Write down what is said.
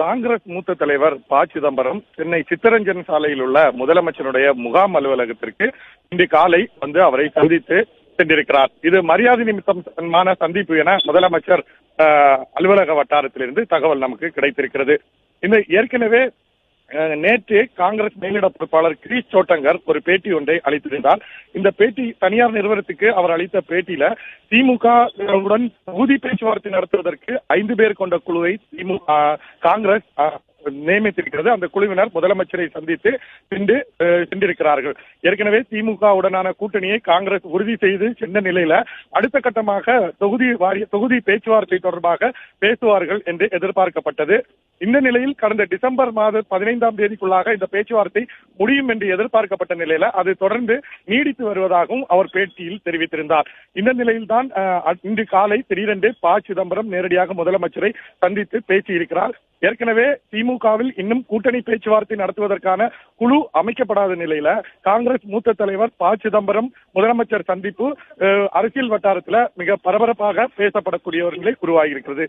காங்கிரஸ் மூத்த தலைவர் ப. சிதம்பரம் சென்னை சித்தரஞ்சன் சாலையில் உள்ள முதலமைச்சருடைய முகாம் அலுவலகத்திற்கு இன்று காலை வந்து அவரை சந்தித்து சென்றிருக்கிறார். இது மரியாதை நிமித்தமான சந்திப்பு என முதலமைச்சர் அலுவலக வட்டாரத்திலிருந்து தகவல் நமக்கு கிடைத்திருக்கிறது. இந்த ஏற்கனவே நேற்று காங்கிரஸ் மேலிட பொறுப்பாளர் கிரீஷ் சோட்டங்கர் ஒரு பேட்டி ஒன்றை அளித்திருந்தார். இந்த பேட்டி தனியார் நிறுவனத்துக்கு அவர் அளித்த பேட்டியில திமுகவுடன் தொகுதி பேச்சுவார்த்தை நடத்துவதற்கு 5 பேர் கொண்ட குழுவை காங்கிரஸ் நியமித்திருக்கிறது. அந்த குழுவினர் முதலமைச்சரை சந்தித்து சென்றிருக்கிறார்கள். ஏற்கனவே திமுகவுடனான கூட்டணியை காங்கிரஸ் உறுதி செய்து சென்ற நிலையில அடுத்த கட்டமாக தொகுதி பேச்சுவார்த்தை தொடர்பாக பேசுவார்கள் என்று எதிர்பார்க்கப்பட்டது. இந்த நிலையில் கடந்த டிசம்பர் மாதம் 15ஆம் தேதிக்குள்ளாக இந்த பேச்சுவார்த்தை முடியும் என்று எதிர்பார்க்கப்பட்ட நிலையில அது தொடர்ந்து நீடித்து வருவதாகவும் அவர் பேட்டியில் தெரிவித்திருந்தார். இந்த நிலையில்தான் இன்று காலை திடீரென்று ப. சிதம்பரம் நேரடியாக முதலமைச்சரை சந்தித்து பேசியிருக்கிறார். ஏற்கனவே திமுகவில் இன்னும் கூட்டணி பேச்சுவார்த்தை நடத்துவதற்கான குழு அமைக்கப்படாத நிலையில காங்கிரஸ் மூத்த தலைவர் ப. சிதம்பரம் முதலமைச்சர் சந்திப்பு அரசியல் வட்டாரத்துல மிக பரபரப்பாக பேசப்படக்கூடிய ஒரு நிலை உருவாகியிருக்கிறது.